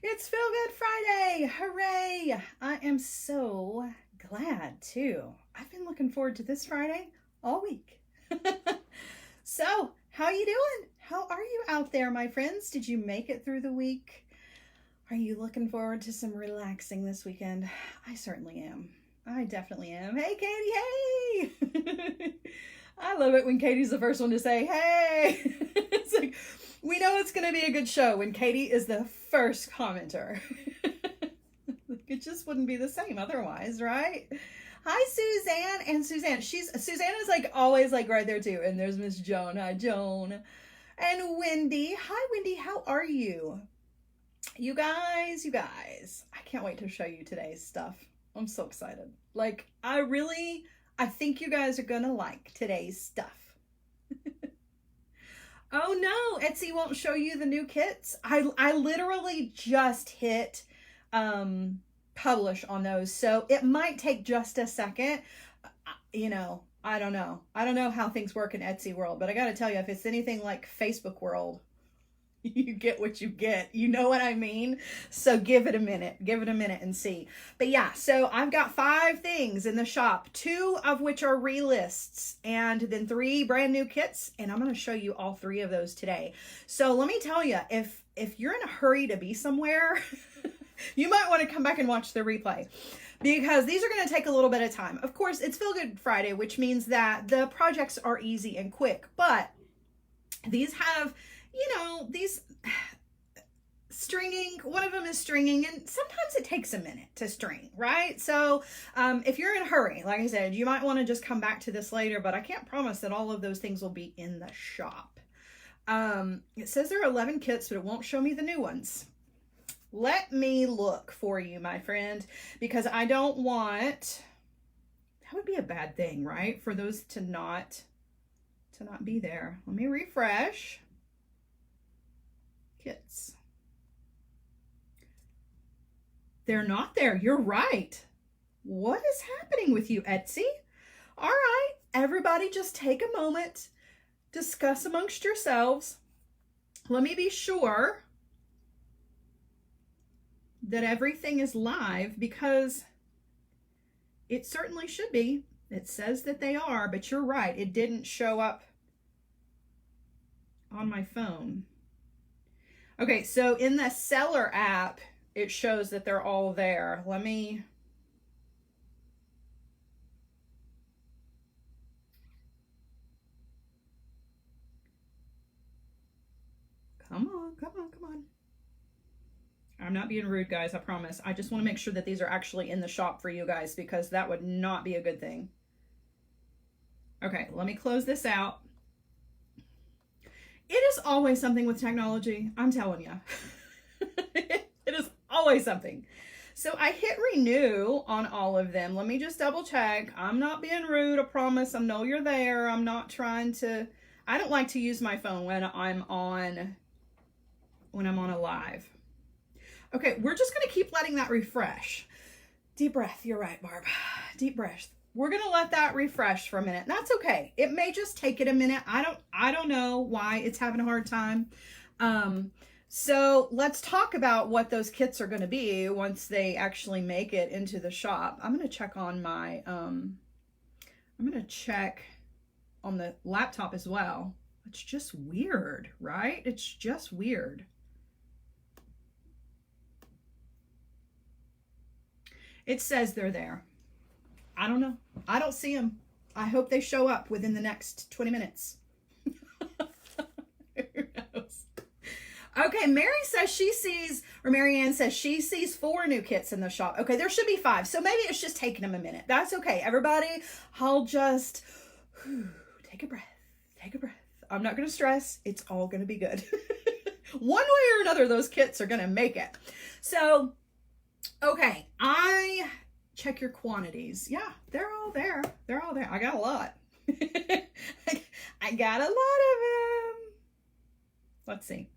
It's Feel Good Friday! Hooray! I am so glad too. I've been looking forward to this Friday all week. So, how you doing? How are you out there, my friends? Did you make it through the week? Are you looking forward to some relaxing this weekend? I certainly am. I definitely am. Hey, Katie, hey! I love it when Katie's the first one to say, hey! It's like, we know it's going to be a good show when Katie is the first commenter. It just wouldn't be the same otherwise, right? Hi, Suzanne. And Suzanne, Suzanne is like always like right there too. And there's Miss Joan. Hi, Joan. And Wendy. Hi, Wendy. How are you? You guys. I can't wait to show you today's stuff. I'm so excited. Like, I think you guys are going to like today's stuff. Oh no, Etsy won't show you the new kits. I literally just hit publish on those, so it might take just a second. You know, I don't know. I don't know how things work in Etsy world, but I gotta tell you, if it's anything like Facebook world, you get what you get. You know what I mean? So give it a minute and see. But yeah, so I've got 5 things in the shop, 2 of which are relists, and then 3 brand new kits, and I'm going to show you all 3 of those today. So let me tell you, if you're in a hurry to be somewhere, you might want to come back and watch the replay, because these are going to take a little bit of time. Of course, it's Feel Good Friday, which means that the projects are easy and quick, but these have, you know, these stringing, one of them is stringing, and sometimes it takes a minute to string, right? So if you're in a hurry, like I said, you might want to just come back to this later, but I can't promise that all of those things will be in the shop. It says there are 11 kits, but it won't show me the new ones. Let me look for you, my friend, because I don't want, that would be a bad thing, right? For those to not be there. Let me refresh. Kits. They're not there. You're right. What is happening with you, Etsy? All right, everybody just take a moment, discuss amongst yourselves. Let me be sure that everything is live, because it certainly should be. It says that they are, but you're right. It didn't show up on my phone. Okay, so in the seller app, it shows that they're all there. Let me... Come on. I'm not being rude, guys, I promise. I just want to make sure that these are actually in the shop for you guys, because that would not be a good thing. Okay, let me close this out. It is always something with technology, I'm telling you. It is always something. So I hit renew on all of them. Let me just double check. I'm not being rude, I promise. I know you're there. I'm not trying to, I don't like to use my phone when I'm on a live. Okay, we're just gonna keep letting that refresh. Deep breath, you're right, Barb. Deep breath. We're gonna let that refresh for a minute. That's okay. It may just take it a minute. I don't know why it's having a hard time. So let's talk about what those kits are gonna be once they actually make it into the shop. I'm gonna check on my, I'm gonna check on the laptop as well. It's just weird, right? It's just weird. It says they're there. I don't know. I don't see them. I hope they show up within the next 20 minutes. Who knows? Okay, Marianne says she sees 4 new kits in the shop. Okay, there should be 5. So maybe it's just taking them a minute. That's okay. Everybody, I'll just take a breath. I'm not going to stress. It's all going to be good. One way or another, those kits are going to make it. So, okay, I check your quantities. Yeah, they're all there. I got a lot. I got a lot of them. Let's see.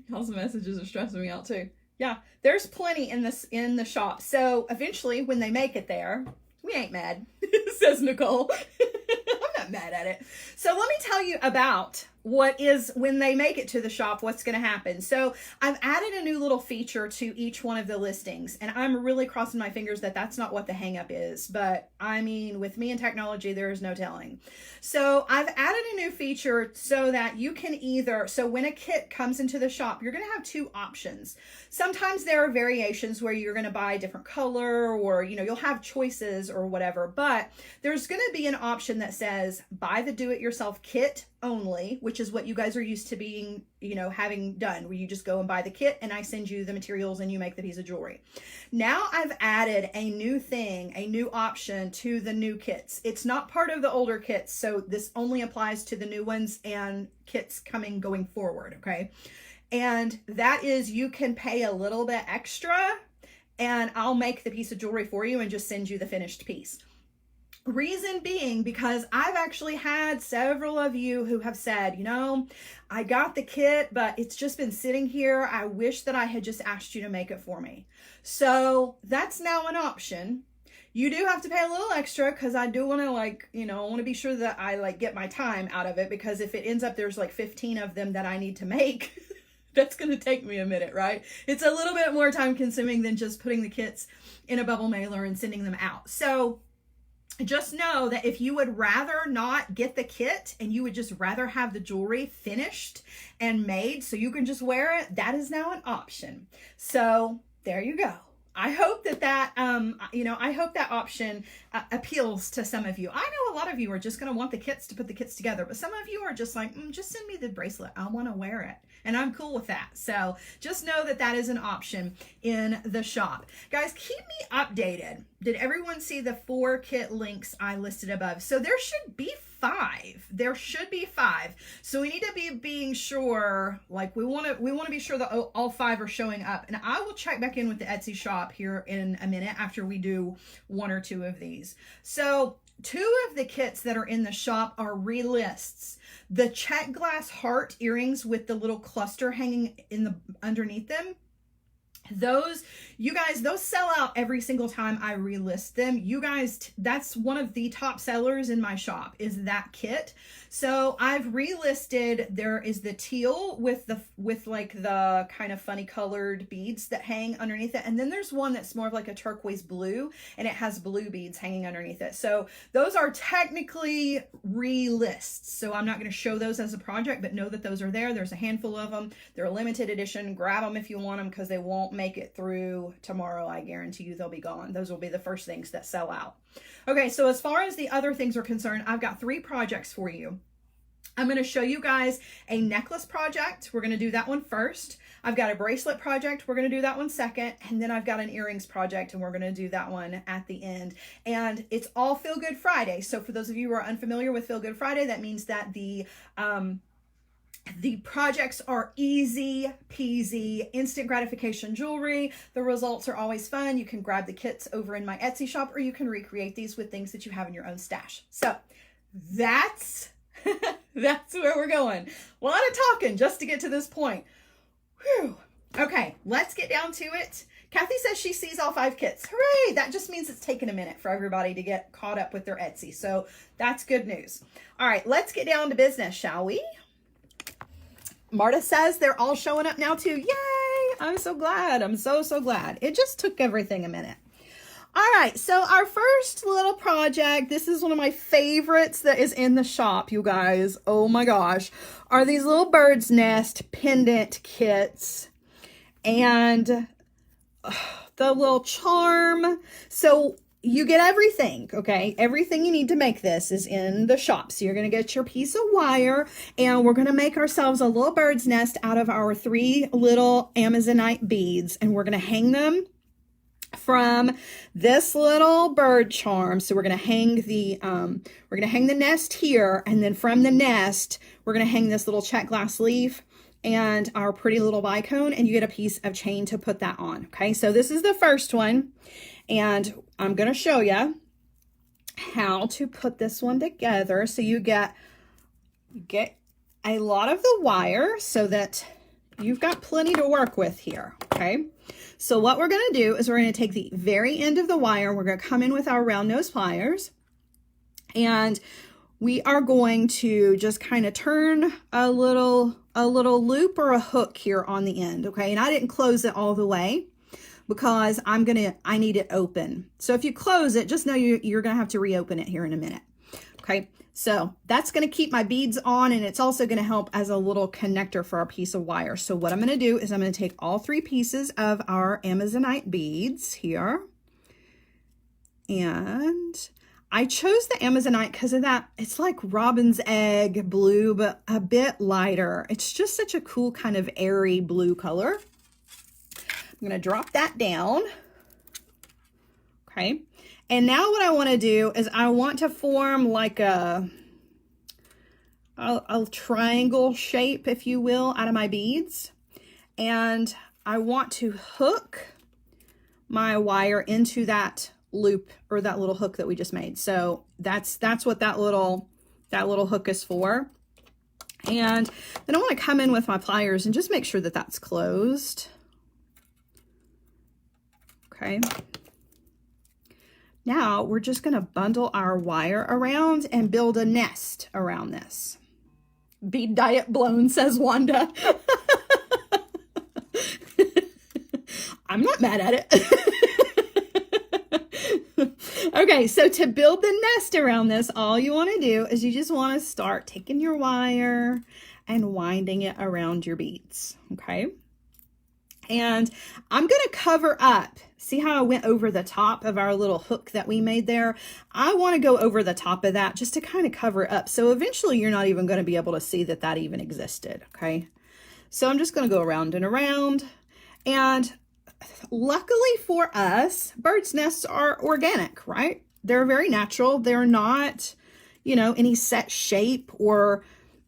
Y'all's messages are stressing me out too. Yeah, there's plenty in the shop. So eventually when they make it there, we ain't mad, says Nicole. I'm not mad at it. So let me tell you about what is when they make it to the shop, what's going to happen. So I've added a new little feature to each one of the listings, and I'm really crossing my fingers that that's not what the hang up is, but I mean, with me and technology, there is no telling. So I've added a new feature so that you can either, so when a kit comes into the shop, you're going to have two options. Sometimes there are variations where you're going to buy a different color, or, you know, you'll have choices or whatever, but there's going to be an option that says buy the do-it-yourself kit only, which is what you guys are used to being, you know, having done, where you just go and buy the kit and I send you the materials and you make the piece of jewelry. Now I've added a new thing, a new option to the new kits. It's not part of the older kits, so this only applies to the new ones and kits going forward, okay? And that is, you can pay a little bit extra and I'll make the piece of jewelry for you and just send you the finished piece. Reason being, because I've actually had several of you who have said, you know, I got the kit, but it's just been sitting here. I wish that I had just asked you to make it for me. So that's now an option. You do have to pay a little extra because I do want to, like, you know, I want to be sure that I like get my time out of it, because if it ends up there's like 15 of them that I need to make, that's going to take me a minute, right? It's a little bit more time consuming than just putting the kits in a bubble mailer and sending them out. So just know that if you would rather not get the kit and you would just rather have the jewelry finished and made so you can just wear it, that is now an option. So there you go. I hope that you know, I hope that option appeals to some of you. I know a lot of you are just going to want the kits to put the kits together, but some of you are just like, just send me the bracelet. I want to wear it. And I'm cool with that. So just know that that is an option in the shop. Guys, keep me updated. Did everyone see the 4 kit links I listed above? So there should be 5. There should be 5. So we need to be being sure, like we want to be sure that all 5 are showing up. And I will check back in with the Etsy shop here in a minute after we do 1 or 2 of these. So 2 of the kits that are in the shop are relists. The check glass heart earrings with the little cluster hanging in the underneath them. Those, you guys, those sell out every single time I relist them. You guys, that's one of the top sellers in my shop, is that kit. So I've relisted, there is the teal with like the kind of funny colored beads that hang underneath it. And then there's one that's more of like a turquoise blue and it has blue beads hanging underneath it. So those are technically relists. So I'm not going to show those as a project, but know that those are there. There's a handful of them. They're a limited edition. Grab them if you want them, because they won't make it through tomorrow. I guarantee you they'll be gone. Those will be the first things that sell out. Okay, so as far as the other things are concerned, I've got 3 projects for you. I'm going to show you guys a necklace project. We're going to do that one first. I've got a bracelet project. We're going to do that one second. And then I've got an earrings project, and we're going to do that one at the end. And it's all Feel Good Friday. So for those of you who are unfamiliar with Feel Good Friday, that means that the projects are easy peasy, instant gratification jewelry. The results are always fun. You can grab the kits over in my Etsy shop, or you can recreate these with things that you have in your own stash. So that's where we're going. A lot of talking just to get to this point. Whew. Okay, let's get down to it. Kathy says she sees all 5 kits. Hooray! That just means it's taken a minute for everybody to get caught up with their Etsy. So that's good news. All right, let's get down to business, shall we? Marta says they're all showing up now too. Yay! I'm so glad. I'm so glad. It just took everything a minute. All right, so our first little project, this is one of my favorites that is in the shop, you guys. Oh my gosh, are these little bird's nest pendant kits. And the little charm. So you get everything, okay? Everything you need to make this is in the shop. So you're going to get your piece of wire, and we're going to make ourselves a little bird's nest out of our 3 little Amazonite beads, and we're going to hang them from this little bird charm. So we're going to hang the nest here, and then from the nest, we're going to hang this little check glass leaf and our pretty little bicone, and you get a piece of chain to put that on. Okay, so this is the first one, and I'm going to show you how to put this one together. So you get a lot of the wire so that you've got plenty to work with here. Okay, so what we're going to do is we're going to take the very end of the wire. We're going to come in with our round nose pliers, and we are going to just kind of turn a little loop or a hook here on the end, okay? And I didn't close it all the way because I need it open. So if you close it, just know you're gonna have to reopen it here in a minute, okay? So that's gonna keep my beads on, and it's also gonna help as a little connector for our piece of wire. So what I'm gonna do is I'm gonna take all 3 pieces of our Amazonite beads here, and I chose the Amazonite because of that. It's like robin's egg blue, but a bit lighter. It's just such a cool kind of airy blue color. I'm going to drop that down. Okay. And now what I want to do is I want to form like a triangle shape, if you will, out of my beads. And I want to hook my wire into that loop or that little hook that we just made. So that's what that little hook is for. And then I want to come in with my pliers and just make sure that that's closed. Okay. Now we're just going to bundle our wire around and build a nest around this. Bead diet blown, says Wanda. I'm not mad at it. Okay, so to build the nest around this, all you want to do is you just want to start taking your wire and winding it around your beads, okay? And I'm going to cover up. See how I went over the top of our little hook that we made there? I want to go over the top of that just to kind of cover it up. So eventually you're not even going to be able to see that that even existed, okay? So I'm just going to go around and around. And luckily for us, birds' nests are organic, right? They're very natural. They're not, you know, any set shape, or,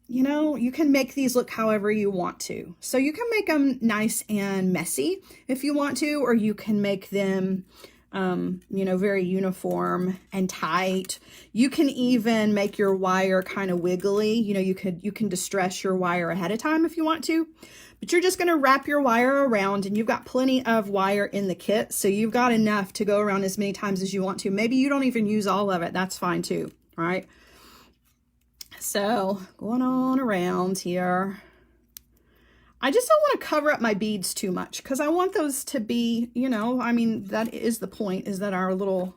you know, you can make these look however you want to. So you can make them nice and messy if you want to, or you can make them, you know, very uniform and tight. You can even make your wire kind of wiggly. You know, you can distress your wire ahead of time if you want to. But you're just going to wrap your wire around, and you've got plenty of wire in the kit. So you've got enough to go around as many times as you want to. Maybe you don't even use all of it. That's fine too. All right. So going on around here. I just don't want to cover up my beads too much because I want those to be, you know, I mean, that is the point, is that our little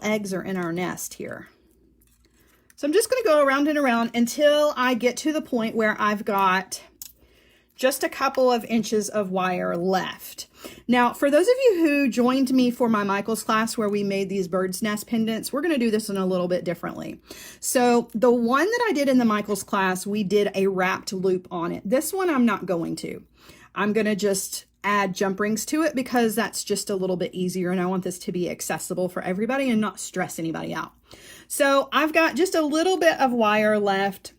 eggs are in our nest here. So I'm just going to go around and around until I get to the point where I've got just a couple of inches of wire left. Now, for those of you who joined me for my Michael's class where we made these bird's nest pendants, we're going to do this one a little bit differently. So the one that I did in the Michael's class, we did a wrapped loop on it. This one I'm not going to. I'm going to just add jump rings to it because that's just a little bit easier, and I want this to be accessible for everybody and not stress anybody out. So I've got just a little bit of wire left.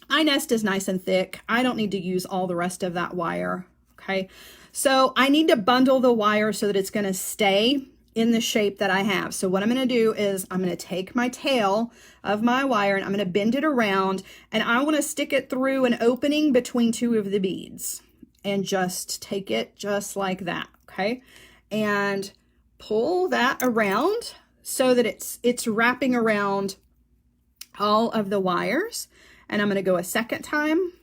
My nest is nice and thick. I don't need to use all the rest of that wire, okay? So I need to bundle the wire so that it's gonna stay in the shape that I have. So what I'm gonna do is I'm gonna take my tail of my wire and I'm gonna bend it around, and I wanna stick it through an opening between 2 of the beads and just take it just like that, okay? And pull that around so that it's wrapping around all of the wires. And I'm going to go a second time.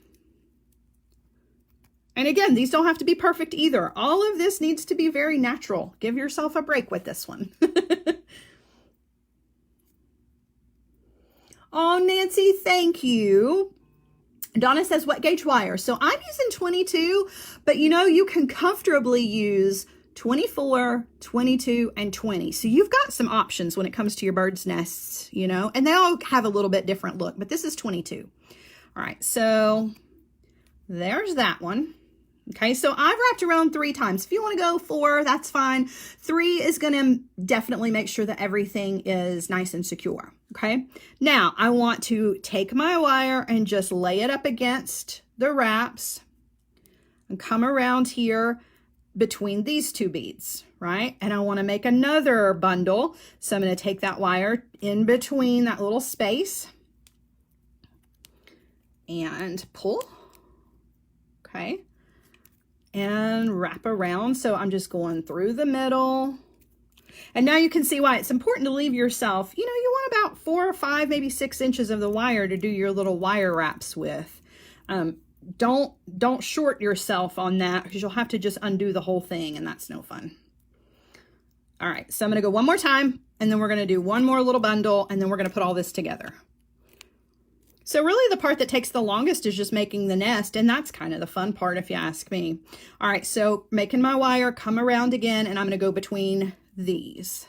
And again, these don't have to be perfect either. All of this needs to be very natural. Give yourself a break with this one. Oh, Nancy, thank you. Donna says, what gauge wire? So I'm using 22, but you know, you can comfortably use 24, 22, and 20. So you've got some options when it comes to your bird's nests, you know, and they all have a little bit different look, but this is 22. All right, so there's that one. Okay, so I've wrapped around 3 times. If you want to go 4, that's fine. 3 is going to definitely make sure that everything is nice and secure. Okay, now I want to take my wire and just lay it up against the wraps and come around here between these 2 beads, right? And I want to make another bundle. So I'm going to take that wire in between that little space and pull, okay, and wrap around. So I'm just going through the middle. And now you can see why it's important to leave yourself, you know, you want about 4 or 5, maybe 6 inches of the wire to do your little wire wraps with. Don't short yourself on that, because you'll have to just undo the whole thing, and that's no fun. All right, so I'm gonna go one more time, and then we're gonna do one more little bundle, and then we're gonna put all this together. So really the part that takes the longest is just making the nest, and that's kind of the fun part if you ask me. All right, so making my wire, come around again, and I'm gonna go between these.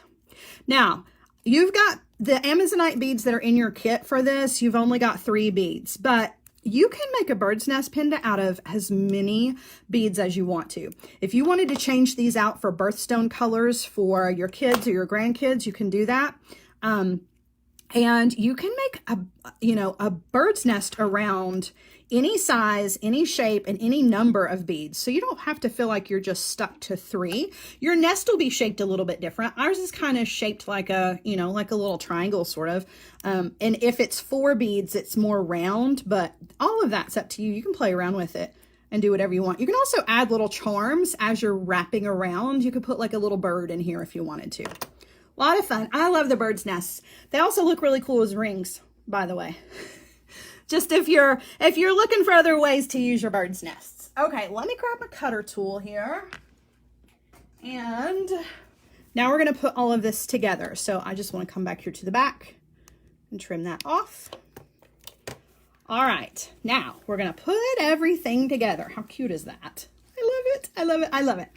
Now, you've got the Amazonite beads that are in your kit for this. You've only got 3 beads, but you can make a bird's nest pendant out of as many beads as you want to. If you wanted to change these out for birthstone colors for your kids or your grandkids, you can do that. And you can make a bird's nest around any size, any shape, and any number of beads. So you don't have to feel like you're just stuck to 3. Your nest will be shaped a little bit different. Ours is kind of shaped like a, like a little triangle sort of. And if it's 4 beads, it's more round, but all of that's up to you. You can play around with it and do whatever you want. You can also add little charms as you're wrapping around. You could put like a little bird in here if you wanted to. A lot of fun. I love the bird's nests. They also look really cool as rings, by the way. Just if you're looking for other ways to use your bird's nests. Okay, let me grab my cutter tool here. And now we're going to put all of this together. So I just want to come back here to the back and trim that off. All right, now we're going to put everything together. How cute is that? I love it. I love it. I love it.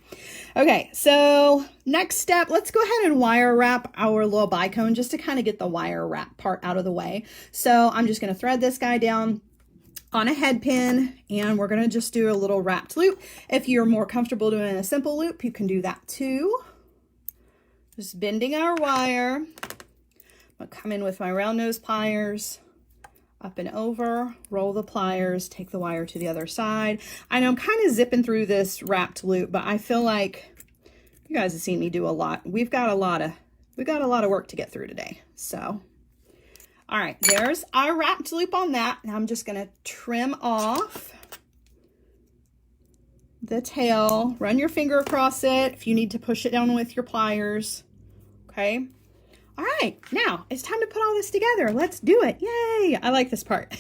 Okay, so next step, let's go ahead and wire wrap our little bicone just to kind of get the wire wrap part out of the way. So I'm just going to thread this guy down on a head pin, and we're going to just do a little wrapped loop. If you're more comfortable doing a simple loop, you can do that too. Just bending our wire. I'll come in with my round nose pliers. Up and over, roll the pliers, take the wire to the other side. I know I'm kind of zipping through this wrapped loop, but I feel like you guys have seen me do a lot. We've got a lot of work to get through today. So, all right, there's our wrapped loop on that. Now I'm just gonna trim off the tail. Run your finger across it if you need to push it down with your pliers, okay? All right, now it's time to put all this together. Let's do it. Yay. I like this part.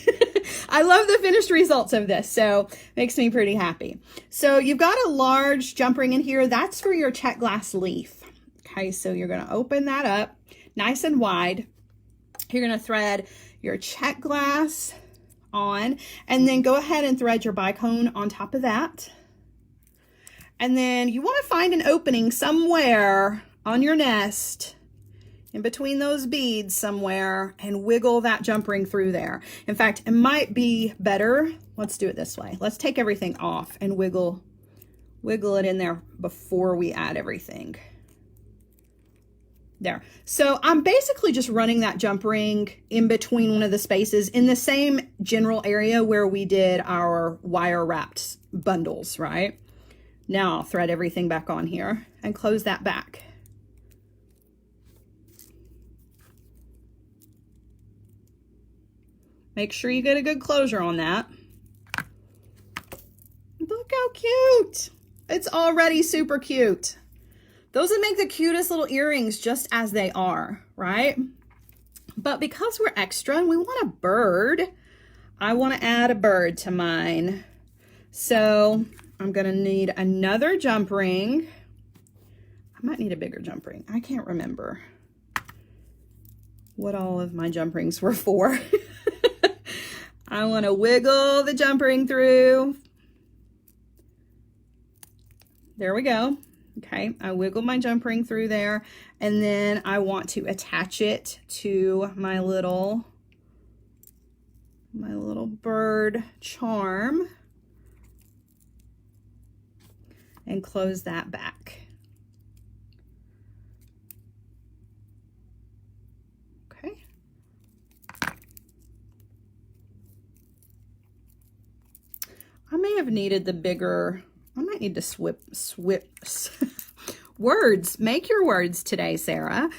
I love the finished results of this, so it makes me pretty happy. So you've got a large jump ring in here. That's for your check glass leaf. Okay, so you're going to open that up nice and wide. You're going to thread your check glass on, and then go ahead and thread your bicone on top of that. And then you want to find an opening somewhere on your nest in between those beads somewhere and wiggle that jump ring through there. In fact, it might be better. Let's do it this way. Let's take everything off and wiggle it in there before we add everything. There. So I'm basically just running that jump ring in between one of the spaces in the same general area where we did our wire wrapped bundles, right? Now I'll thread everything back on here and close that back. Make sure you get a good closure on that. Look how cute. It's already super cute. Those would make the cutest little earrings just as they are, right? But because we're extra and we want a bird, I want to add a bird to mine. So I'm going to need another jump ring. I might need a bigger jump ring. I can't remember what all of my jump rings were for. I want to wiggle the jump ring through. There we go. Okay, I wiggle my jump ring through there, and then I want to attach it to my little bird charm and close that back. Okay. I may have needed the bigger, I might need to words. Make your words today, Sarah.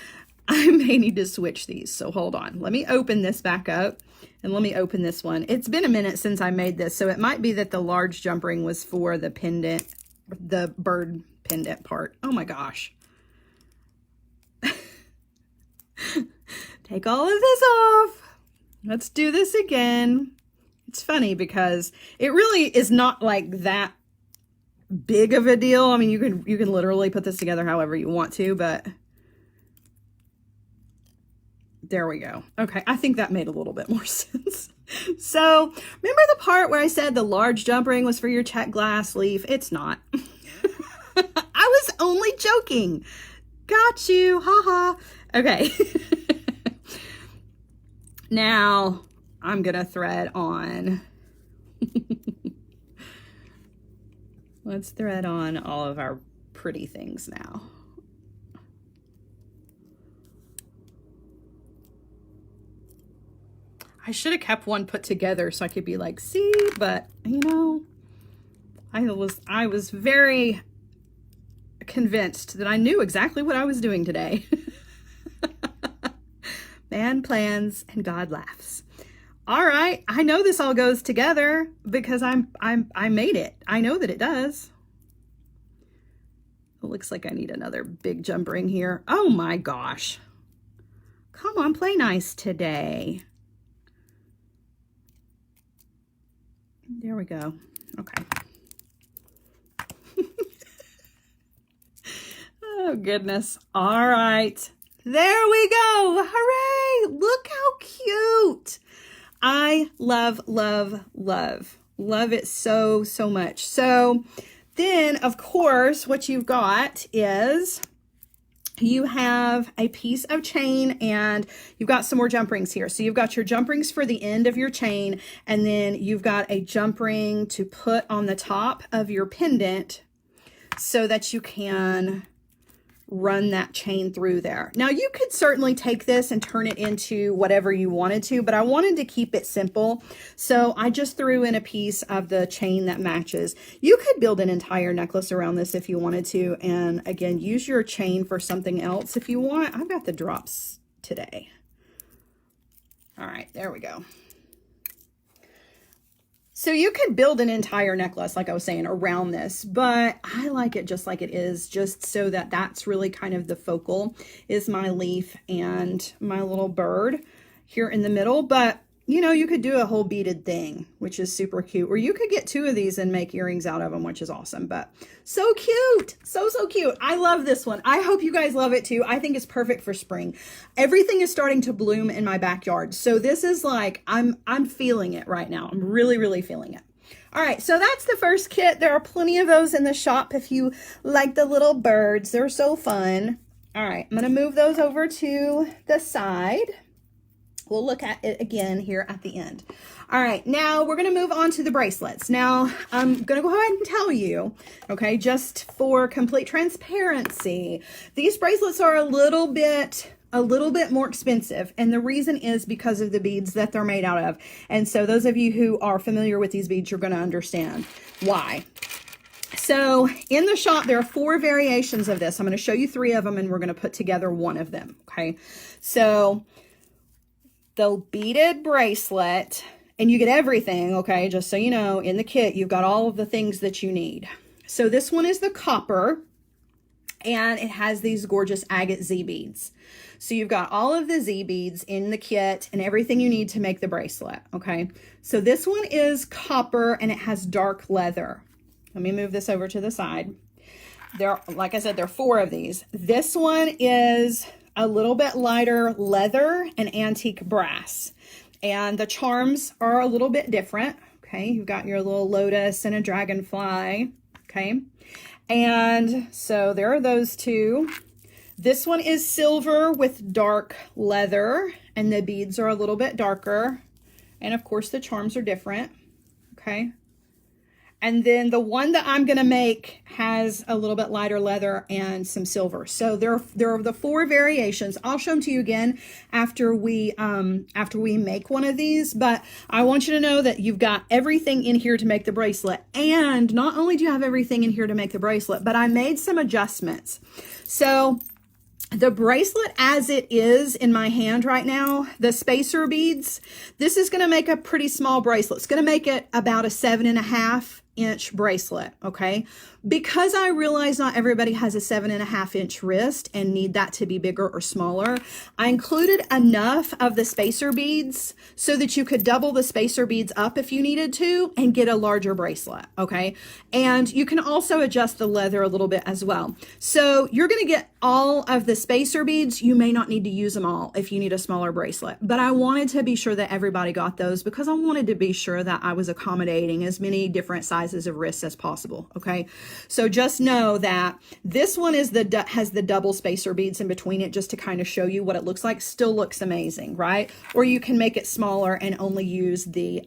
I may need to switch these. So hold on. Let me open this back up and let me open this one. It's been a minute since I made this, so it might be that the large jump ring was for the pendant, the bird pendant part. Oh my gosh. Take all of this off. Let's do this again. It's funny because it really is not like that big of a deal. I mean, you can literally put this together however you want to, but there we go. Okay, I think that made a little bit more sense. So, remember the part where I said the large jump ring was for your check glass leaf? It's not. I was only joking. Got you. Haha. Okay. Now, I'm going to thread on. Let's thread on all of our pretty things now. I should have kept one put together so I could be like, see, but you know, I was very convinced that I knew exactly what I was doing today. Man plans and God laughs. All right, I know this all goes together because I made it. I know that it does. It looks like I need another big jump ring here. Oh my gosh. Come on, play nice today. There we go. Okay. Oh, goodness. All right. There we go. Hooray. Look how cute. I love, love, love. Love it so, so much. So then, of course, what you've got is you have a piece of chain and you've got some more jump rings here. So you've got your jump rings for the end of your chain, and then you've got a jump ring to put on the top of your pendant so that you can run that chain through there. Now you could certainly take this and turn it into whatever you wanted to, but I wanted to keep it simple. So I just threw in a piece of the chain that matches. You could build an entire necklace around this if you wanted to. And again, use your chain for something else if you want. I've got the drops today. All right, there we go. So you could build an entire necklace, like I was saying, around this, but I like it just like it is, just so that that's really kind of the focal, is my leaf and my little bird here in the middle. But, you know, you could do a whole beaded thing, which is super cute, or you could get two of these and make earrings out of them, which is awesome. But so cute. So, so cute. I love this one. I hope you guys love it too. I think it's perfect for spring. Everything is starting to bloom in my backyard. So this is like, I'm feeling it right now. I'm really, really feeling it. All right, so that's the first kit. There are plenty of those in the shop if you like the little birds. They're so fun. All right, I'm going to move those over to the side. We'll look at it again here at the end. All right, now we're going to move on to the bracelets. Now, I'm going to go ahead and tell you, okay, just for complete transparency, these bracelets are a little bit more expensive, and the reason is because of the beads that they're made out of. And so those of you who are familiar with these beads, you're going to understand why. So in the shop, there are 4 variations of this. I'm going to show you 3 of them, and we're going to put together one of them, okay? So the beaded bracelet, and you get everything, okay, just so you know, in the kit, you've got all of the things that you need. So this one is the copper, and it has these gorgeous agate Z beads. So you've got all of the Z beads in the kit and everything you need to make the bracelet, okay? So this one is copper, and it has dark leather. Let me move this over to the side. There, like I said, there are 4 of these. This one is a little bit lighter leather and antique brass, and the charms are a little bit different. Okay, you've got your little lotus and a dragonfly. Okay, and so there are those 2. This one is silver with dark leather, and the beads are a little bit darker, and of course the charms are different. Okay, and then the one that I'm going to make has a little bit lighter leather and some silver. So there are the 4 variations. I'll show them to you again after we make one of these. But I want you to know that you've got everything in here to make the bracelet. And not only do you have everything in here to make the bracelet, but I made some adjustments. So the bracelet as it is in my hand right now, the spacer beads, this is going to make a pretty small bracelet. It's going to make it about a 7.5 inch bracelet, okay? Because I realize not everybody has a 7.5 inch wrist and need that to be bigger or smaller, I included enough of the spacer beads so that you could double the spacer beads up if you needed to and get a larger bracelet, okay? And you can also adjust the leather a little bit as well. So you're gonna get all of the spacer beads. You may not need to use them all if you need a smaller bracelet, but I wanted to be sure that everybody got those because I wanted to be sure that I was accommodating as many different sizes of wrists as possible, okay? So just know that this one is has the double spacer beads in between it just to kind of show you what it looks like. Still looks amazing, right? Or you can make it smaller and only use the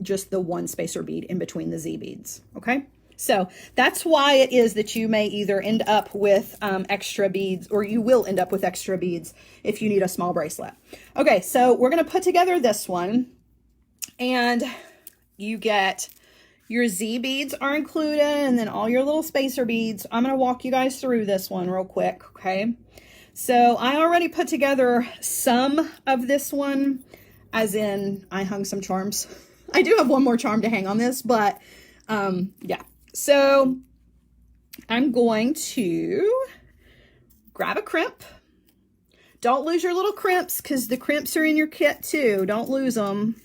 just the one spacer bead in between the Z beads, okay? So that's why it is that you may either end up with extra beads, or you will end up with extra beads if you need a small bracelet. Okay, so we're gonna put together this one, and you get your Z beads are included, and then all your little spacer beads. I'm gonna walk you guys through this one real quick, okay? So I already put together some of this one, as in I hung some charms. I do have one more charm to hang on this, but yeah. So I'm going to grab a crimp. Don't lose your little crimps because the crimps are in your kit too. Don't lose them.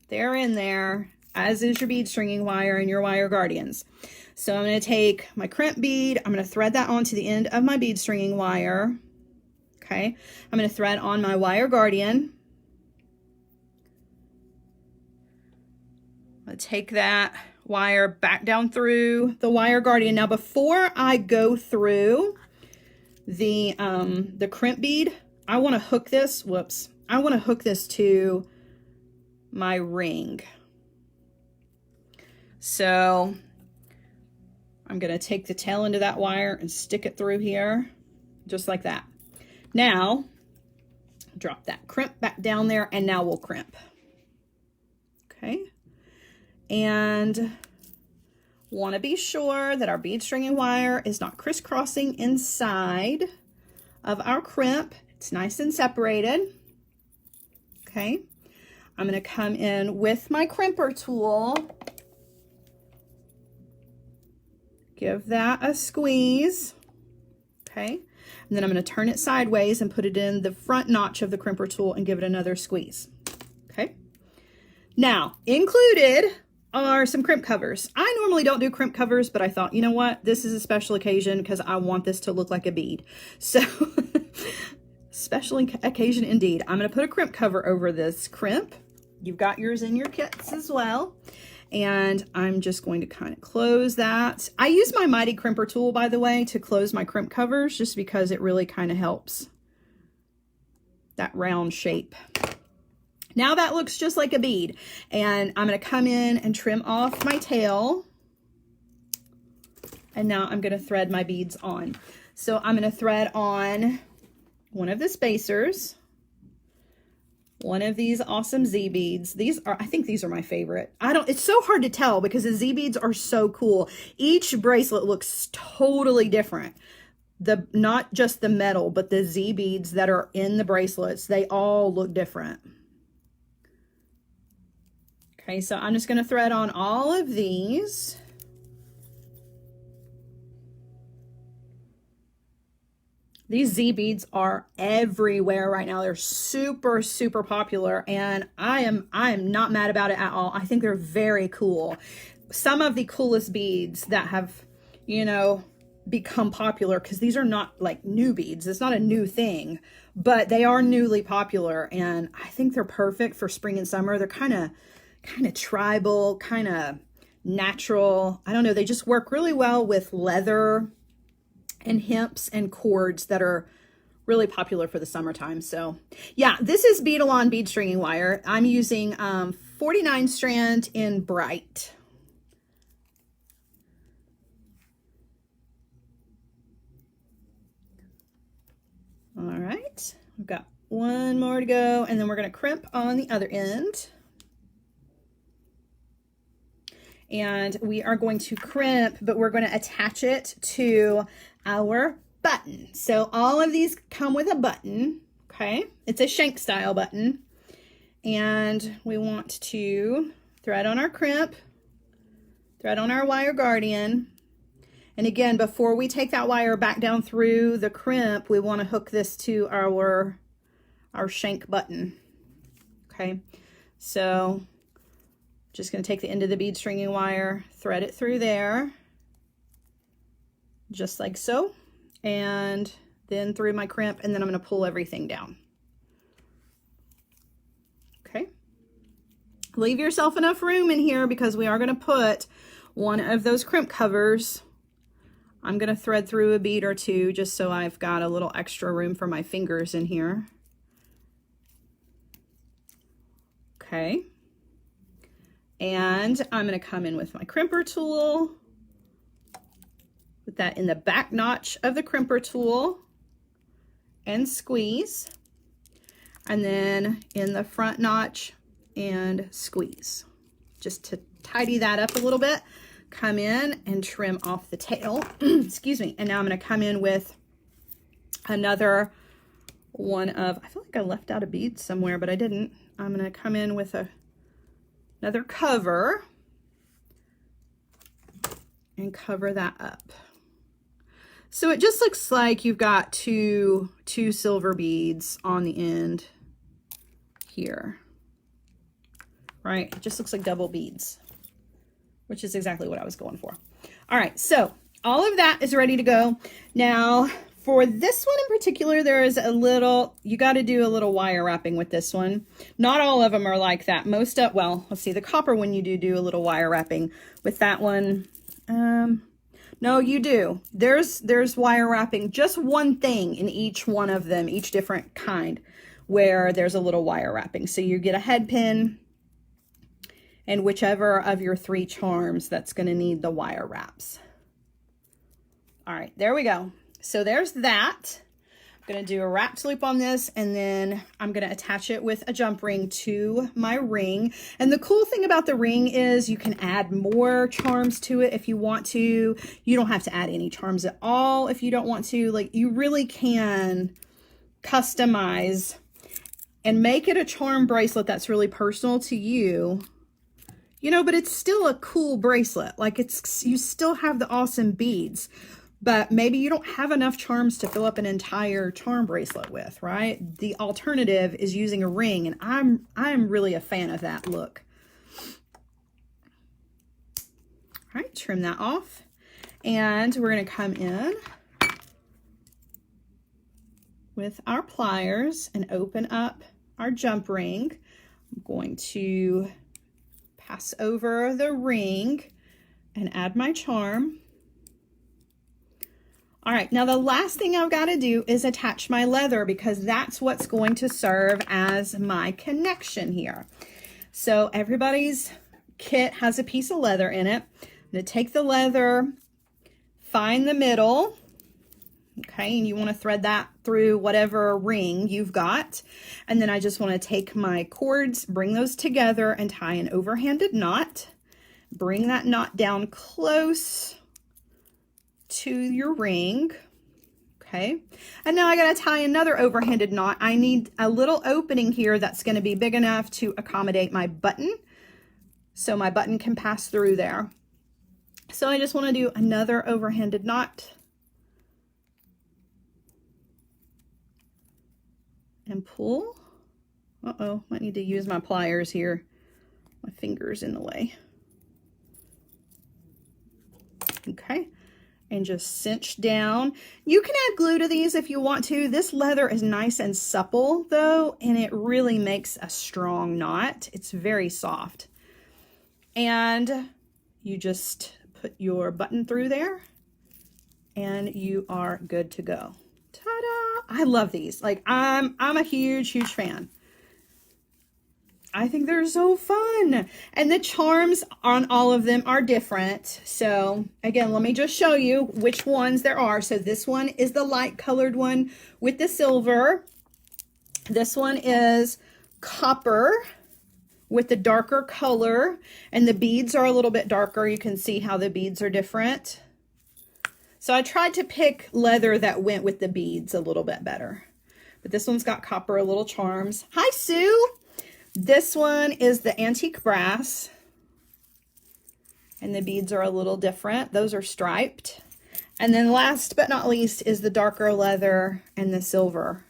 They're in there, as is your bead stringing wire and your wire guardians. So I'm going to take my crimp bead. I'm going to thread that onto the end of my bead stringing wire. Okay. I'm going to thread on my wire guardian. I'm going to take that wire back down through the wire guardian. Now, before I go through the crimp bead, I want to hook this. Whoops. I want to hook this to my ring. So I'm going to take the tail end of that wire and stick it through here, just like that. Now, drop that crimp back down there, and now we'll crimp. Okay. And want to be sure that our bead stringing wire is not crisscrossing inside of our crimp. It's nice and separated. Okay. I'm going to come in with my crimper tool. Give that a squeeze. Okay. And then I'm going to turn it sideways and put it in the front notch of the crimper tool and give it another squeeze. Okay. Now, included are some crimp covers. I normally don't do crimp covers, but I thought, you know what? This is a special occasion because I want this to look like a bead. So, special occasion indeed. I'm going to put a crimp cover over this crimp. You've got yours in your kits as well. And I'm just going to kind of close that. I use my Mighty Crimper tool, by the way, to close my crimp covers just because it really kind of helps that round shape. Now that looks just like a bead, and I'm going to come in and trim off my tail. And now I'm going to thread my beads on. So I'm going to thread on one of the spacers, one of these awesome Z beads. I think these are my favorite. It's so hard to tell because the Z beads are so cool. Each bracelet looks totally different. Not just the metal, but the Z beads that are in the bracelets, they all look different. Okay, so I'm just going to thread on all of these. These Z beads are everywhere right now. They're super, super popular, and I am not mad about it at all. I think they're very cool. Some of the coolest beads that have, you know, become popular, because these are not like new beads. It's not a new thing, but they are newly popular, and I think they're perfect for spring and summer. They're kind of tribal, kind of natural. I don't know. They just work really well with leather and hemps and cords that are really popular for the summertime. So yeah, this is Bead-A-Lon bead stringing wire. I'm using 49 strand in bright. All right, we've got one more to go, and then we're going to crimp on the other end. And we are going to crimp, but we're going to attach it to our button. So all of these come with a button, okay? It's a shank style button. And we want to thread on our crimp, thread on our wire guardian. And again, before we take that wire back down through the crimp, we want to hook this to our shank button. Okay, so just going to take the end of the bead stringing wire, thread it through there, just like so, and then through my crimp, and then I'm going to pull everything down. Okay, leave yourself enough room in here because we are going to put one of those crimp covers. I'm going to thread through a bead or two just so I've got a little extra room for my fingers in here. Okay. And I'm going to come in with my crimper tool, put that in the back notch of the crimper tool and squeeze. And then in the front notch and squeeze. Just to tidy that up a little bit. Come in and trim off the tail. Excuse me. And now I'm going to come in with another one of, I feel like I left out a bead somewhere, but I didn't. I'm going to come in with another cover and cover that up. So it just looks like you've got two silver beads on the end here, right? It just looks like double beads, which is exactly what I was going for. All right, so all of that is ready to go. Now, for this one in particular, there is a little, you got to do a little wire wrapping with this one. Not all of them are like that. Most of, well, let's see, the copper one, you do a little wire wrapping. With that one, no, you do. There's wire wrapping, just one thing in each one of them, each different kind, where there's a little wire wrapping. So you get a head pin, and whichever of your 3 charms that's going to need the wire wraps. All right, there we go. So there's that. I'm going to do a wrapped loop on this, and then I'm going to attach it with a jump ring to my ring. And the cool thing about the ring is you can add more charms to it if you want to. You don't have to add any charms at all if you don't want to. Like, you really can customize and make it a charm bracelet that's really personal to you. You know, but it's still a cool bracelet. Like, you still have the awesome beads, but maybe you don't have enough charms to fill up an entire charm bracelet with, right? The alternative is using a ring, and I'm really a fan of that look. All right, trim that off, and we're going to come in with our pliers and open up our jump ring. I'm going to pass over the ring and add my charm. All right, now the last thing I've got to do is attach my leather, because that's what's going to serve as my connection here. So everybody's kit has a piece of leather in it. I'm going to take the leather, find the middle, okay, and you want to thread that through whatever ring you've got. And then I just want to take my cords, bring those together, and tie an overhanded knot. Bring that knot down close to your ring, okay? And now I got to tie another overhanded knot. I need a little opening here that's going to be big enough to accommodate my button, so my button can pass through there. So I just want to do another overhanded knot and pull. Uh-oh, might need to use my pliers here. My finger's in the way. Okay. And just cinch down. You can add glue to these if you want to. This leather is nice and supple though, and it really makes a strong knot. It's very soft. And you just put your button through there and you are good to go. Ta-da! I love these. Like, I'm a huge fan. I think they're so fun. And the charms on all of them are different. So again, let me just show you which ones there are. So this one is the light colored one with the silver. This one is copper with the darker color, and the beads are a little bit darker. You can see how the beads are different. So I tried to pick leather that went with the beads a little bit better. But this one's got copper, little charms. Hi, Sue. This one is the antique brass. And the beads are a little different. Those are striped. And then last but not least is the darker leather and the silver.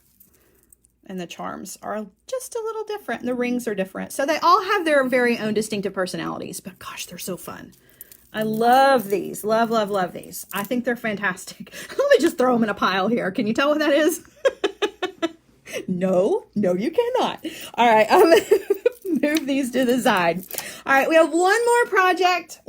And the charms are just a little different. And the rings are different. So they all have their very own distinctive personalities. But gosh, they're so fun. I love these. Love, love, love these. I think they're fantastic. Let me just throw them in a pile here. Can you tell what that is? No, you cannot. All right, I'm going to move these to the side. All right, we have one more project.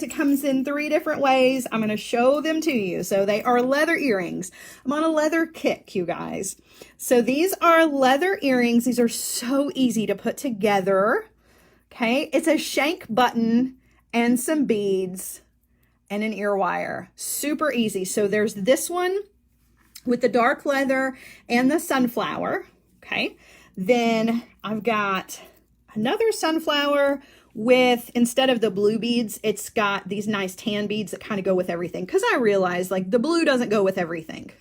It comes in 3 different ways. I'm going to show them to you. So they are leather earrings. I'm on a leather kick, you guys. So these are leather earrings. These are so easy to put together. Okay, it's a shank button and some beads and an ear wire. Super easy. So there's this one with the dark leather and the sunflower, okay? Then I've got another sunflower with, instead of the blue beads, it's got these nice tan beads that kind of go with everything, because I realized like the blue doesn't go with everything.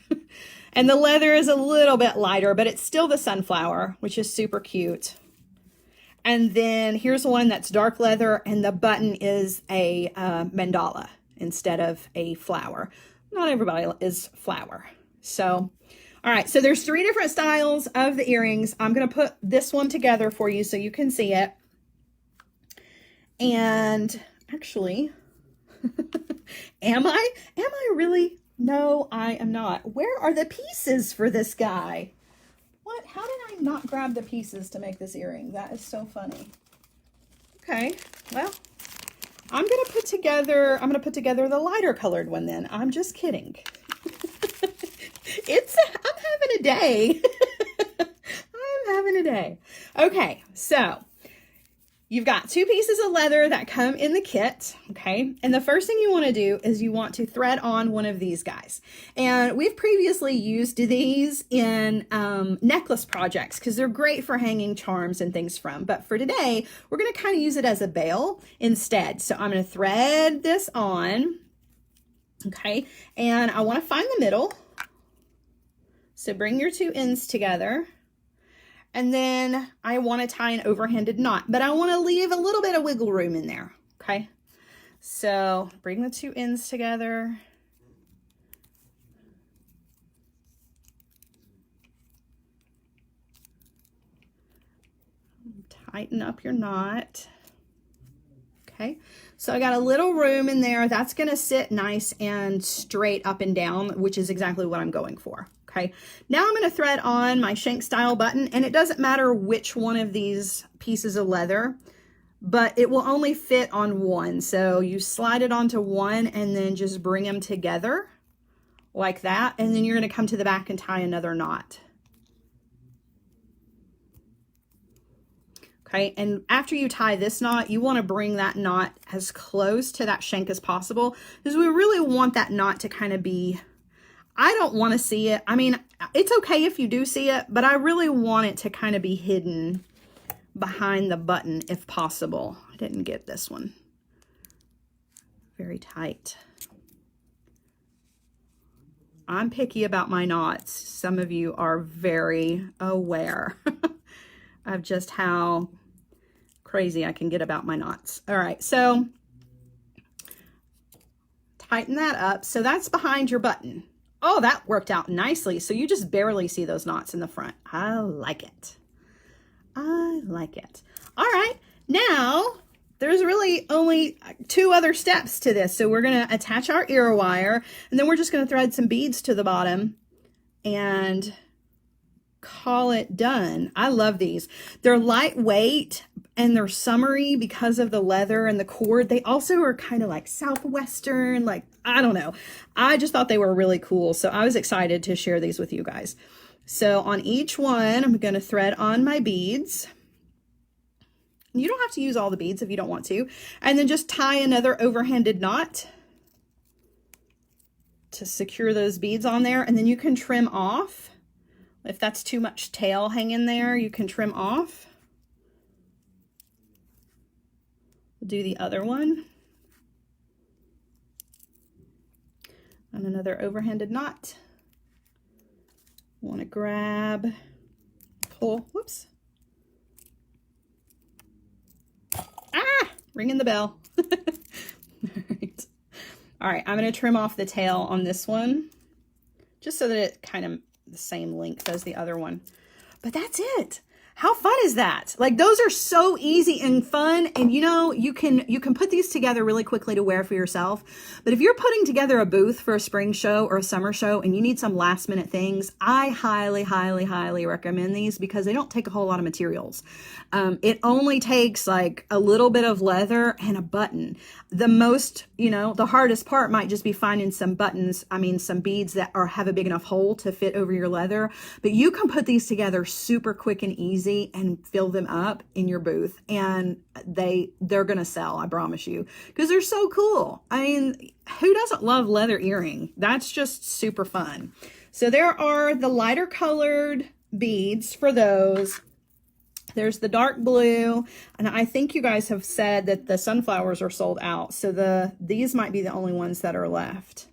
And the leather is a little bit lighter, but it's still the sunflower, which is super cute. And then here's one that's dark leather, and the button is a mandala instead of a flower. Not everybody is flower. So, all right, so there's 3 different styles of the earrings. I'm going to put this one together for you so you can see it. And actually, am I really? No, I am not. Where are the pieces for this guy? What? How did I not grab the pieces to make this earring? That is so funny. Okay, well, I'm going to put together the lighter colored one then. I'm just kidding. I'm having a day. I'm having a day. Okay, so you've got 2 pieces of leather that come in the kit, okay? And the first thing you want to do is you want to thread on one of these guys. And we've previously used these in necklace projects because they're great for hanging charms and things from. But for today, we're going to kind of use it as a bail instead. So I'm going to thread this on, okay? And I want to find the middle. So bring your 2 ends together. And then I want to tie an overhanded knot, but I want to leave a little bit of wiggle room in there, okay? So bring the 2 ends together. Tighten up your knot. Okay, so I got a little room in there. That's going to sit nice and straight up and down, which is exactly what I'm going for. Okay, now I'm going to thread on my shank style button, and it doesn't matter which one of these pieces of leather, but it will only fit on one. So you slide it onto one and then just bring them together like that. And then you're going to come to the back and tie another knot. Okay, and after you tie this knot, you want to bring that knot as close to that shank as possible, because we really want that knot to kind of be, I don't want to see it. I mean, it's okay if you do see it, but I really want it to kind of be hidden behind the button if possible. I didn't get this one. Very tight. I'm picky about my knots. Some of you are very aware of just how crazy I can get about my knots. All right, so tighten that up. So that's behind your button. Oh, that worked out nicely. So you just barely see those knots in the front. I like it. I like it. All right, now there's really only 2 other steps to this. So we're going to attach our ear wire, and then we're just going to thread some beads to the bottom and call it done. I love these. They're lightweight and they're summery because of the leather and the cord. They also are kind of like Southwestern, like, I don't know. I just thought they were really cool. So I was excited to share these with you guys. So on each one, I'm going to thread on my beads. You don't have to use all the beads if you don't want to. And then just tie another overhanded knot to secure those beads on there. And then you can trim off. If that's too much tail hanging there, you can trim off. We'll do the other one. And another overhanded knot. Want to grab, pull, whoops. Ah, ringing the bell. All right, I'm going to trim off the tail on this one just so that it's kind of the same length as the other one. But that's it. How fun is that? Like, those are so easy and fun. And you know, you can put these together really quickly to wear for yourself. But if you're putting together a booth for a spring show or a summer show and you need some last minute things, I highly, highly, highly recommend these because they don't take a whole lot of materials. It only takes like a little bit of leather and a button. The most, you know, the hardest part might just be finding some buttons. I mean, some beads that have a big enough hole to fit over your leather, but you can put these together super quick and easy and fill them up in your booth, and they're gonna sell, I promise you, because they're so cool. I mean, who doesn't love leather earring? That's just super fun. So there are the lighter colored beads for those. There's the dark blue, and I think you guys have said that the sunflowers are sold out, so these might be the only ones that are left.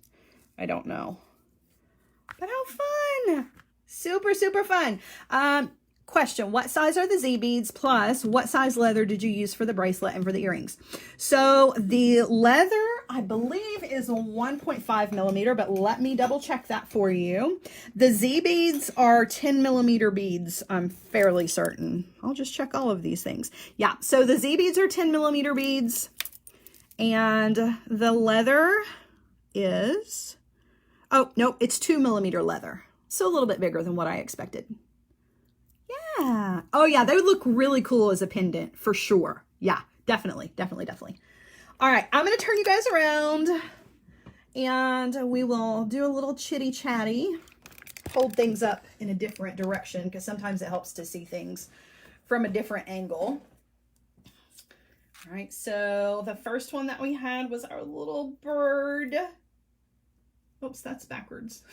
I don't know, but how fun! Super, super fun. Question, what size are the Z beads? Plus, what size leather did you use for the bracelet and for the earrings? So the leather, I believe, is a 1.5 millimeter, but let me double check that for you. The Z beads are 10 millimeter beads, I'm fairly certain. I'll just check all of these things. Yeah, so the Z beads are 10 millimeter beads, and the leather is, oh, no, it's 2 millimeter leather. So a little bit bigger than what I expected. Yeah. Oh yeah, they would look really cool as a pendant for sure. Yeah, definitely, definitely, definitely. All right, I'm going to turn you guys around and we will do a little chitty chatty, hold things up in a different direction because sometimes it helps to see things from a different angle. All right, so the first one that we had was our little bird. Oops, that's backwards.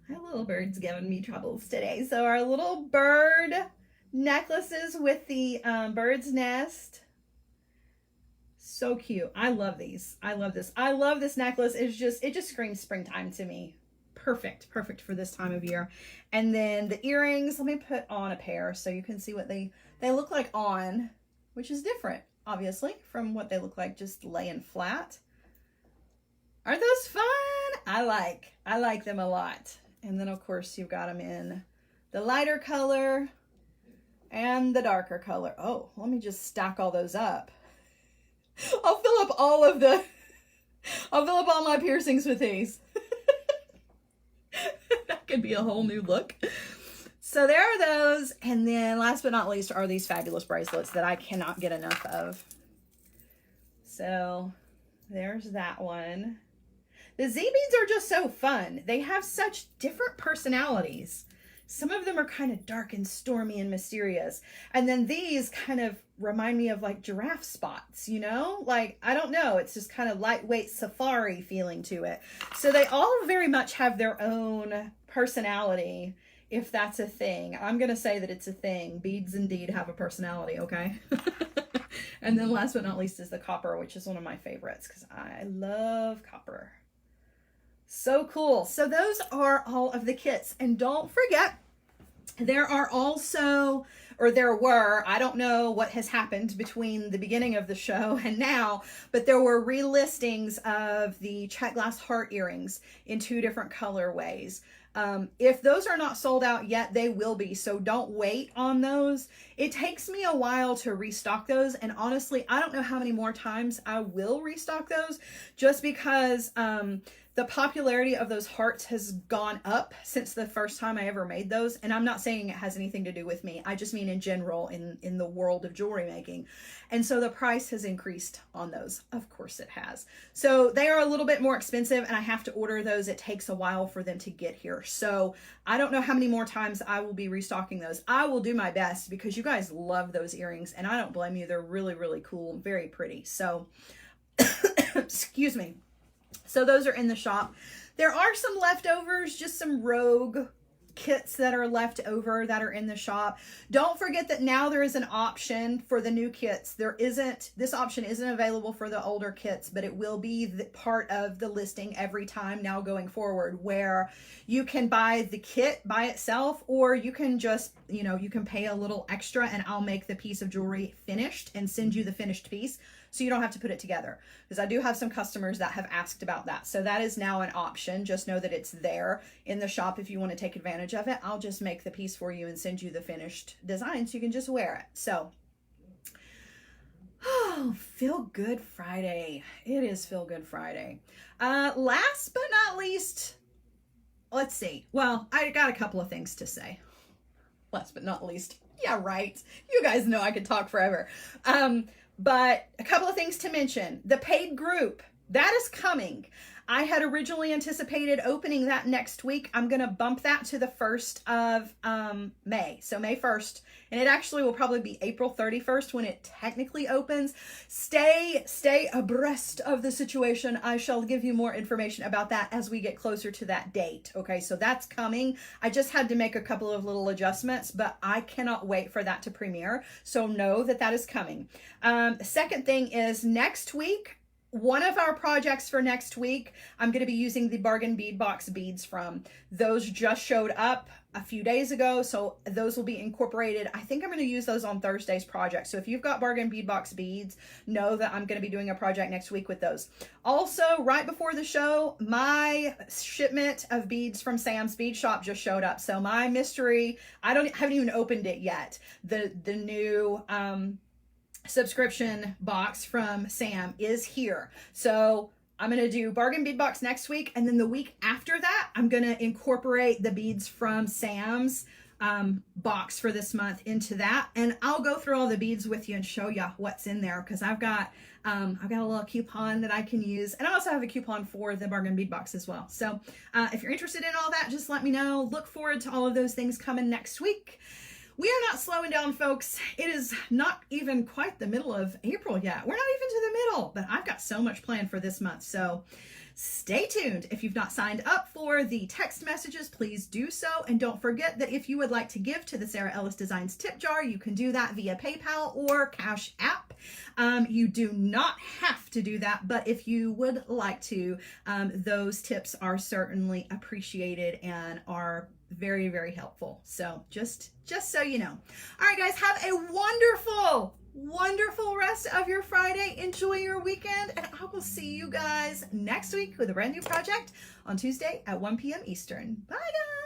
My little bird's giving me troubles today. So our little bird necklaces with the bird's nest. So cute. I love these. I love this. I love this necklace. It just screams springtime to me. Perfect. Perfect for this time of year. And then the earrings, let me put on a pair so you can see what they look like on, which is different, obviously, from what they look like just laying flat. Aren't those fun? I like them a lot. And then, of course, you've got them in the lighter color and the darker color. Oh, let me just stack all those up. I'll fill up all my piercings with these. That could be a whole new look. So there are those. And then last but not least are these fabulous bracelets that I cannot get enough of. So there's that one. The Z beads are just so fun. They have such different personalities. Some of them are kind of dark and stormy and mysterious. And then these kind of remind me of like giraffe spots, you know? Like, I don't know. It's just kind of lightweight safari feeling to it. So they all very much have their own personality, if that's a thing. I'm going to say that it's a thing. Beads indeed have a personality, okay? And then last but not least is the copper, which is one of my favorites because I love copper. So cool. So those are all of the kits. And don't forget, there are also, or there were, I don't know what has happened between the beginning of the show and now, but there were relistings of the check glass heart earrings in 2 different colorways. If those are not sold out yet, they will be. So don't wait on those. It takes me a while to restock those. And honestly, I don't know how many more times I will restock those just because, the popularity of those hearts has gone up since the first time I ever made those. And I'm not saying it has anything to do with me. I just mean in general in the world of jewelry making. And so the price has increased on those. Of course it has. So they are a little bit more expensive and I have to order those. It takes a while for them to get here. So I don't know how many more times I will be restocking those. I will do my best because you guys love those earrings and I don't blame you. They're really, really cool and very pretty. So, excuse me. So those are in the shop. There are some leftovers, just some rogue kits that are left over that are in the shop. Don't forget that now there is an option for the new kits. This option isn't available for the older kits, but it will be part of the listing every time now going forward, where you can buy the kit by itself, or you can just, you can pay a little extra and I'll make the piece of jewelry finished and send you the finished piece, so you don't have to put it together, because I do have some customers that have asked about that. So that is now an option. Just know that it's there in the shop if you want to take advantage of it. I'll just make the piece for you and send you the finished design so you can just wear it. So, oh, Feel Good Friday. It is Feel Good Friday. Last but not least, let's see. Well, I got a couple of things to say. Last but not least. Yeah, right. You guys know I could talk forever. But a couple of things to mention. The paid group, that is coming. I had originally anticipated opening that next week. I'm going to bump that to the 1st of May. So May 1st. And it actually will probably be April 31st when it technically opens. Stay abreast of the situation. I shall give you more information about that as we get closer to that date. Okay, so that's coming. I just had to make a couple of little adjustments, but I cannot wait for that to premiere. So know that that is coming. The second thing is next week, one of our projects for next week, I'm going to be using the Bargain Bead Box beads from. Those just showed up a few days ago, so those will be incorporated. I think I'm going to use those on Thursday's project. So if you've got Bargain Bead Box beads, know that I'm going to be doing a project next week with those. Also, right before the show, my shipment of beads from Sam's Bead Shop just showed up. So my mystery, haven't even opened it yet. The new subscription box from Sam is here. So I'm going to do Bargain Bead Box next week. And then the week after that, I'm going to incorporate the beads from Sam's box for this month into that. And I'll go through all the beads with you and show you what's in there, because I've got a little coupon that I can use. And I also have a coupon for the Bargain Bead Box as well. So if you're interested in all that, just let me know. Look forward to all of those things coming next week. We are not slowing down, folks. It is not even quite the middle of April yet. We're not even to the middle, but I've got so much planned for this month. So stay tuned. If you've not signed up for the text messages, please do so. And don't forget that if you would like to give to the Sara Ellis Designs Tip Jar, you can do that via PayPal or Cash App. You do not have to do that, but if you would like to, those tips are certainly appreciated and are very, very helpful. So just so you know. All right, guys, have a wonderful rest of your Friday. Enjoy your weekend, and I will see you guys next week with a brand new project on Tuesday at 1 p.m. Eastern. Bye, guys.